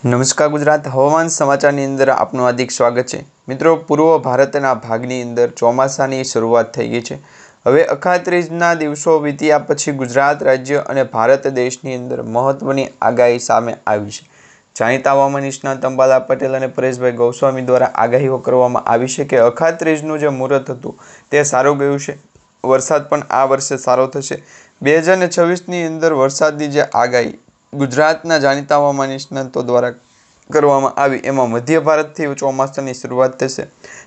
નમસ્કાર ગુજરાત હવામાન સમાચારની અંદર આપનું હાર્દિક સ્વાગત છે। મિત્રો, પૂર્વ ભારતના ભાગની અંદર ચોમાસાની શરૂઆત થઈ ગઈ છે। હવે અખાત્રીજના દિવસો વીત્યા પછી ગુજરાત રાજ્ય અને ભારત દેશની અંદર મહત્વની આગાહી સામે આવી છે। જાણીતા હવામાન નિષ્ણાત અંબાલાલ પટેલ અને પરેશભાઈ ગોસ્વામી દ્વારા આગાહીઓ કરવામાં આવી છે કે અખાત્રીજનું જે મુહૂર્ત હતું તે સારું ગયું છે। વરસાદ પણ આ વર્ષે સારો થશે। 2026ની અંદર વરસાદની જે આગાહી ગુજરાતના જાણીતા હવામાન નિષ્ણાતો દ્વારા કરવામાં આવી એમાં મધ્ય ભારતથી ચોમાસાની શરૂઆત થશે,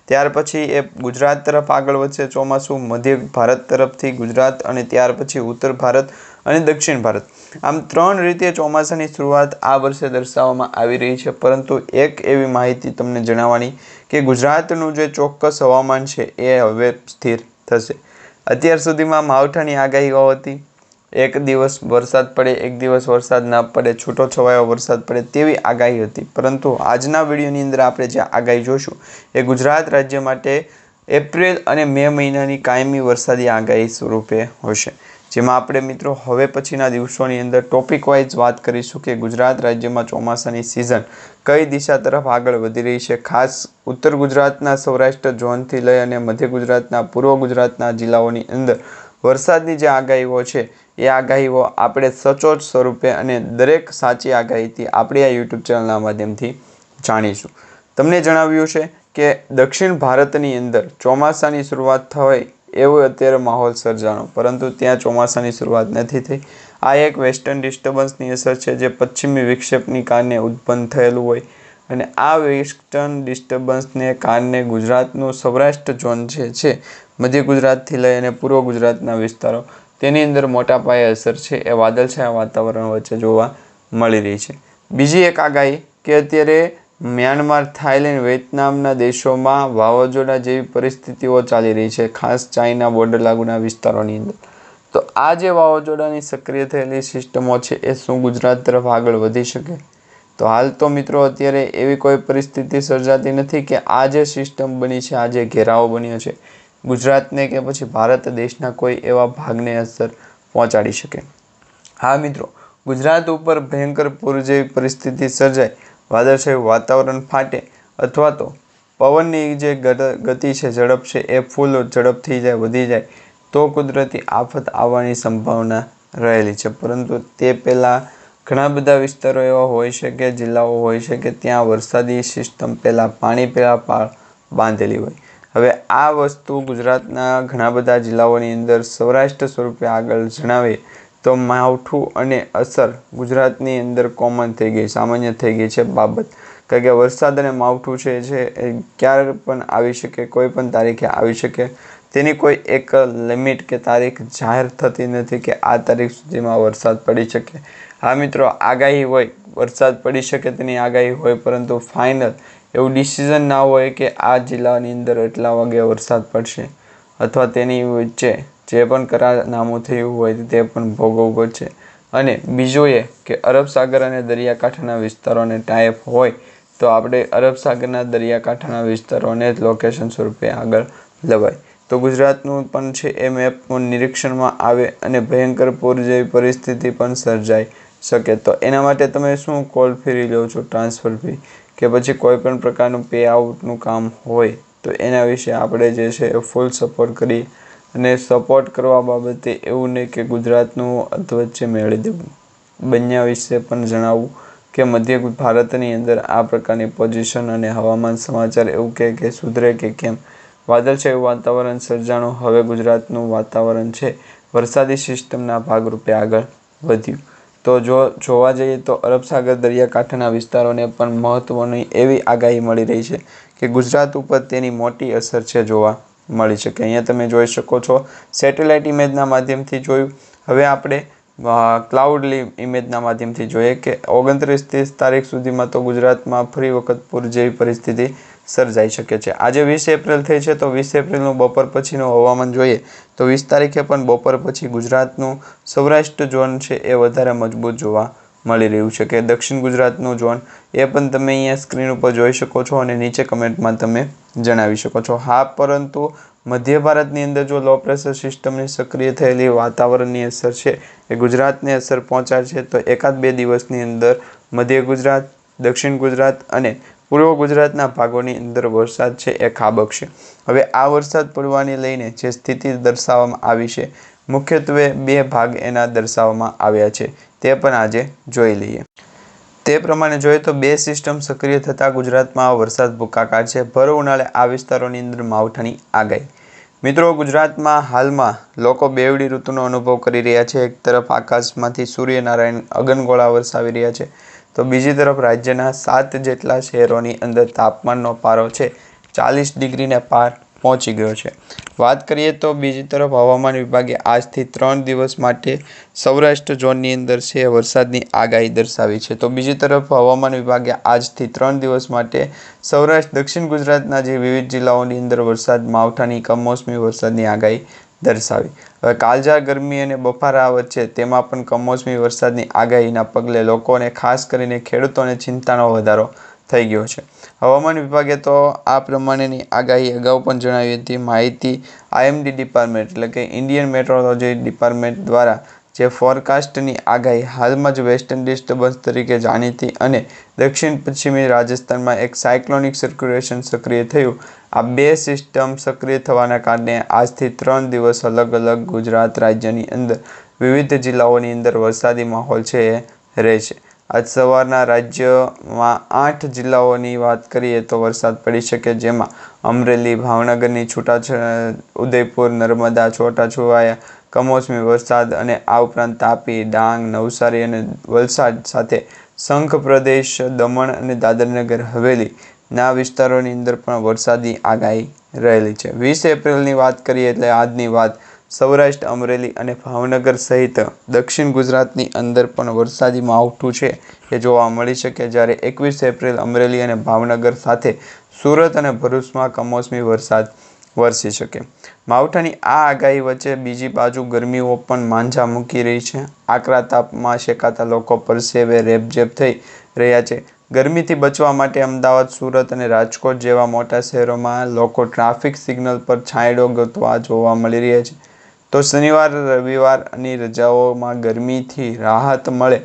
ત્યાર પછી એ ગુજરાત તરફ આગળ વધશે ચોમાસું, મધ્ય ભારત તરફથી ગુજરાત અને ત્યાર પછી ઉત્તર ભારત અને દક્ષિણ ભારત, આમ 3 રીતે ચોમાસાની શરૂઆત આ વર્ષે દર્શાવવામાં આવી રહી છે। પરંતુ એક એવી માહિતી તમને જણાવવાની કે ગુજરાતનું જે ચોક્કસ હવામાન છે એ હવે સ્થિર થશે। અત્યાર સુધીમાં માવઠાની આગાહીઓ હતી, એક દિવસ વરસાદ પડે, એક દિવસ વરસાદ ના પડે, છૂટો છવાયો વરસાદ પડે તેવી આગાહી હતી। પરંતુ આજના વિડીયોની અંદર આપણે જે આગાહી જોશું એ ગુજરાત રાજ્ય માટે એપ્રિલ અને મે મહિનાની કાયમી વરસાદી આગાહી સ્વરૂપે હશે, જેમાં આપણે મિત્રો હવે પછીના દિવસોની અંદર ટોપિક વાઇઝ વાત કરીશું કે ગુજરાત રાજ્યમાં ચોમાસાની સિઝન કઈ દિશા તરફ આગળ વધી રહી છે। ખાસ ઉત્તર ગુજરાતના સૌરાષ્ટ્ર ઝોનથી લઈ અને મધ્ય ગુજરાતના, પૂર્વ ગુજરાતના જિલ્લાઓની અંદર વરસાદની જે આગાહીઓ છે એ આગાહીઓ આપણે સચોટ સ્વરૂપે અને દરેક સાચી આગાહીથી આપણી આ યુટ્યુબ ચેનલના માધ્યમથી જાણીશું। તમને જણાવ્યું છે કે દક્ષિણ ભારતની અંદર ચોમાસાની શરૂઆત થાય એવો અત્યારે માહોલ સર્જાણો, પરંતુ ત્યાં ચોમાસાની શરૂઆત નથી થઈ। આ એક વેસ્ટર્ન ડિસ્ટર્બન્સની અસર છે જે પશ્ચિમી વિક્ષેપની કારણે ઉત્પન્ન થયેલું હોય અને આ વેસ્ટર્ન ડિસ્ટર્બન્સને કારણે ગુજરાતનું સૌરાષ્ટ્ર ઝોન છે મધ્ય ગુજરાતથી લઈ અને પૂર્વ ગુજરાતના વિસ્તારો તેની અંદર મોટા પાયે અસર છે એ વાદળછાયા વાતાવરણ વચ્ચે જોવા મળી રહી છે। બીજી એક આગાહી કે અત્યારે મ્યાનમાર, થાઈલેન્ડ, વિયેતનામના દેશોમાં વાવાઝોડા જેવી પરિસ્થિતિઓ ચાલી રહી છે, ખાસ ચાઇના બોર્ડર લાગુના વિસ્તારોની અંદર। તો આ જે વાવાઝોડાની સક્રિય થયેલી સિસ્ટમો છે એ શું ગુજરાત તરફ આગળ વધી શકે? તો હાલ તો મિત્રો અત્યારે એવી કોઈ પરિસ્થિતિ સર્જાતી નથી કે આ જે સિસ્ટમ બની છે, આ જે ઘેરાવો બન્યો છે ગુજરાતને કે પછી ભારત દેશના કોઈ એવા ભાગને અસર પહોંચાડી શકે। હા મિત્રો, ગુજરાત ઉપર ભયંકર પૂર જેવી પરિસ્થિતિ સર્જાય, વાદળછાયું વાતાવરણ ફાટે અથવા તો પવનની જે ગતિ છે, ઝડપ છે એ ફૂલ ઝડપથી જાય, વધી જાય તો કુદરતી આફત આવવાની સંભાવના રહેલી છે। પરંતુ તે પહેલાં ઘણા બધા વિસ્તારો એવા હોય છે કે જિલ્લાઓ હોય છે કે ત્યાં વરસાદી સિસ્ટમ પહેલાં બાંધેલી હોય। હવે આ વસ્તુ ગુજરાતના ઘણા બધા જિલ્લાઓની અંદર સૌરાષ્ટ્ર સ્વરૂપે આગળ જણાવે તો માવઠું અને અસર ગુજરાતની અંદર કોમન થઈ ગઈ, સામાન્ય થઈ ગઈ છે બાબત, કારણ કે વરસાદ અને માવઠું છે એ ક્યારે પણ આવી શકે, કોઈ પણ તારીખે આવી શકે, તેની કોઈ એક લિમિટ કે તારીખ જાહેર થતી નથી કે આ તારીખ સુધીમાં વરસાદ પડી શકે। હા મિત્રો, આગાહી હોય, વરસાદ પડી શકે તેની આગાહી હોય, પરંતુ ફાઇનલ એવું ડિસિઝન ના હોય કે આ જિલ્લાની અંદર એટલા વાગે વરસાદ પડશે અથવા તેની વચ્ચે જે પણ કરારનામું થયું હોય તે પણ ભોગવવું પડશે। અને બીજું એ કે અરબ સાગર અને દરિયાકાંઠાના વિસ્તારોને ટાઈપ હોય તો આપણે અરબ સાગરના દરિયાકાંઠાના વિસ્તારોને જ લોકેશન સ્વરૂપે આગળ લવાય તો ગુજરાતનું પણ છે એ મેપ નિરીક્ષણમાં આવે અને ભયંકર પૂર જેવી પરિસ્થિતિ પણ સર્જાઈ શકે। તો એના માટે તમે શું કોલ ફી લો છો, ટ્રાન્સફર ફી કે પછી કોઈ પણ પ્રકારનું પે આઉટનું કામ હોય તો એના વિશે આપણે જે છે એ ફૂલ સપોર્ટ કરી અને સપોર્ટ કરવા બાબતે એવું નહીં કે ગુજરાતનું અધવચ્ચે મેળવી દેવું, બન્યા વિશે પણ જણાવવું કે મધ્ય ભારતની અંદર આ પ્રકારની પોઝિશન અને હવામાન સમાચાર એવું કે સુધરે કે કેમ। વાદળછાયું વાતાવરણ સર્જાણું, હવે ગુજરાતનું વાતાવરણ છે વરસાદી સિસ્ટમના ભાગરૂપે આગળ વધ્યું। તો જો જોવા જઈએ તો અરબ સાગર દરિયાકાંઠાના વિસ્તારોને પણ મહત્ત્વની એવી આગાહી મળી રહી છે કે ગુજરાત ઉપર તેની મોટી અસર છે જોવા મળી શકે। અહીંયા તમે જોઈ શકો છો સેટેલાઇટ ઇમેજના માધ્યમથી જોયું। હવે આપણે ક્લાઉડ ઇમેજના માધ્યમથી જોઈએ કે 29-30 તારીખ સુધીમાં તો ગુજરાતમાં ફરી વખત પૂર જેવી પરિસ્થિતિ સર્જાઈ શકે છે। આજે 20 એપ્રિલ થઈ છે તો 20 એપ્રિલનું બપોર પછીનું હવામાન જોઈએ તો 20 તારીખે પણ બપોર પછી ગુજરાતનું સૌરાષ્ટ્ર ઝોન છે એ વધારે મજબૂત જોવા મળી રહ્યું છે કે દક્ષિણ ગુજરાતનું ઝોન એ પણ તમે અહીંયા સ્ક્રીન ઉપર જોઈ શકો છો અને નીચે કમેન્ટમાં તમે જણાવી શકો છો। હા, પરંતુ મધ્ય ભારતની અંદર જો લો પ્રેશર સિસ્ટમની સક્રિય થયેલી વાતાવરણની અસર છે એ ગુજરાતને અસર પહોંચાડશે તો 1-2 દિવસની અંદર મધ્ય ગુજરાત, દક્ષિણ ગુજરાત અને પૂર્વ ગુજરાતના ભાગોની અંદર વરસાદ છે એ ખાબકશે। હવે આ વરસાદ પડવાને લઈને જે સ્થિતિ દર્શાવવામાં આવી છે, મુખ્યત્વે 2 ભાગ એના દર્શાવવામાં આવ્યા છે, તે પણ આજે જોઈ લઈએ। તે પ્રમાણે જોઈએ તો 2 સિસ્ટમ સક્રિય થતાં ગુજરાતમાં વરસાદ ભૂકા કાઢશે। ભર ઉનાળે આ વિસ્તારોની અંદર માવઠાની આગાહી। મિત્રો, ગુજરાતમાં હાલમાં લોકો બેવડી ઋતુનો અનુભવ કરી રહ્યા છે। એક તરફ આકાશમાંથી સૂર્યનારાયણ અગનગોળા વરસાવી રહ્યા છે, તો બીજી તરફ રાજ્યના 7 જેટલા શહેરોની અંદર તાપમાનનો પારો છે 40 ડિગ્રીને પાર પહોંચી ગયો છે। વાત કરીએ તો બીજી તરફ હવામાન વિભાગે આજથી 3 દિવસ માટે સૌરાષ્ટ્ર ઝોનની અંદર છે વરસાદની આગાહી દર્શાવી છે। તો બીજી તરફ હવામાન વિભાગે આજથી 3 દિવસ માટે સૌરાષ્ટ્ર દક્ષિણ ગુજરાતના જે વિવિધ જિલ્લાઓની અંદર વરસાદ માવઠાની કમોસમી વરસાદની આગાહી દર્શાવી। હવે કાળઝાળ ગરમી અને બફારા વચ્ચે તેમાં પણ કમોસમી વરસાદની આગાહીના પગલે લોકોને ખાસ કરીને ખેડૂતોને ચિંતાનો વધારો થઈ ગયો છે। હવામાન વિભાગે તો આ પ્રમાણેની આગાહી અગાઉ પણ જણાવી હતી। માહિતી IMD ડિપાર્ટમેન્ટ એટલે કે ઇન્ડિયન મેટ્રોલોજી ડિપાર્ટમેન્ટ દ્વારા જે ફોરકાસ્ટની આગાહી હાલમાં જ વેસ્ટર્ન ડિસ્ટર્બન્સ તરીકે જાણીતી અને દક્ષિણ પશ્ચિમી રાજસ્થાનમાં એક સાયક્લોનિક સર્ક્યુલેશન સક્રિય થયું। આ 2 સિસ્ટમ સક્રિય થવાના કારણે આજથી 3 દિવસ અલગ અલગ ગુજરાત રાજ્યની અંદર વિવિધ જિલ્લાઓની અંદર વરસાદી માહોલ છે એ રહેશે। આજ સવારના રાજ્યમાં 8 જિલ્લાઓની વાત કરીએ તો વરસાદ પડી શકે, જેમાં અમરેલી, ભાવનગરની ઉદયપુર, નર્મદા, છોટાઉદેપુર કમોસમી વરસાદ અને આ ઉપરાંત તાપી, ડાંગ, નવસારી અને વલસાડ સાથે સંઘ પ્રદેશ, દમણ અને દાદરનગર હવેલીના વિસ્તારોની અંદર પણ વરસાદની આગાહી રહેલી છે। 20 એપ્રિલની વાત કરીએ એટલે આજની વાત, સૌરાષ્ટ્ર, અમરેલી અને ભાવનગર સહિત દક્ષિણ ગુજરાતની અંદર પણ વરસાદી માવઠું છે એ જોવા મળી શકે। જ્યારે 21 એપ્રિલ અમરેલી અને ભાવનગર સાથે સુરત અને ભરૂચમાં કમોસમી વરસાદ વરસી શકે। માવઠાની આ આગાહી વચ્ચે બીજી બાજુ ગરમીઓ પણ માંજા મૂકી રહી છે। આકરા તાપમાં શેકાતા લોકો પરસેવે રેબઝેબ થઈ રહ્યા છે। ગરમીથી બચવા માટે અમદાવાદ, સુરત અને રાજકોટ જેવા મોટા શહેરોમાં લોકો ટ્રાફિક સિગ્નલ પર છાંયડો ગોતવા જોવા મળી રહ્યા છે। તો શનિવાર, રવિવારની રજાઓમાં ગરમીથી રાહત મળે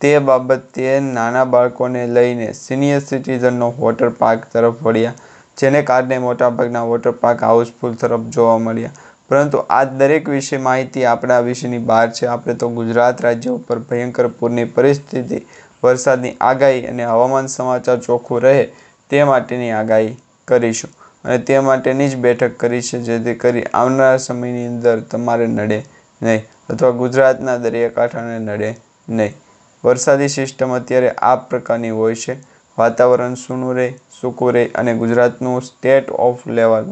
તે બાબતે નાના બાળકોને લઈને સિનિયર સિટીઝનો વોટર પાર્ક તરફ વળ્યા, જેને કારણે મોટાભાગના વોટર પાર્ક હાઉસફુલ તરફ જોવા મળ્યા। પરંતુ આ દરેક વિશે માહિતી આપણા વિશેની બહાર છે। આપણે તો ગુજરાત રાજ્ય ઉપર ભયંકર પૂરની પરિસ્થિતિ, વરસાદની આગાહી અને હવામાન સમાચાર ચોખ્ખું રહે તે માટેની આગાહી કરીશું અને તે માટેની જ બેઠક કરી છે, જેથી કરી આવનારા સમયની અંદર તમારે નડે નહીં અથવા ગુજરાતના દરિયાકાંઠાને નડે નહીં। વરસાદી સિસ્ટમ અત્યારે આ પ્રકારની હોય છે। વાતાવરણ સૂનું રહે, સૂકું રહે અને ગુજરાતનું સ્ટેટ ઓફ લેવલ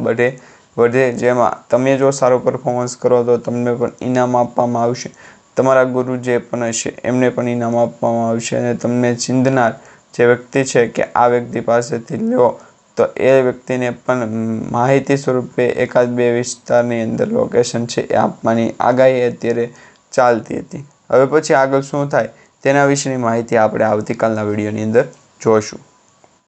વધે, જેમાં તમે જો સારું પરફોર્મન્સ કરો તો તમને પણ ઇનામ આપવામાં આવશે। તમારા ગુરુ જે પણ હશે એમને પણ ઇનામ આપવામાં આવશે અને તમને ચીંધનાર જે વ્યક્તિ છે કે આ વ્યક્તિ પાસેથી લો તો એ વ્યક્તિને પણ માહિતી સ્વરૂપે 1-2 વિસ્તારની અંદર લોકેશન છે એ આપવાની આગાહી અત્યારે ચાલતી હતી। હવે પછી આગળ શું થાય તેના વિશેની માહિતી આપણે આવતીકાલના વિડીયોની અંદર જોઈશું।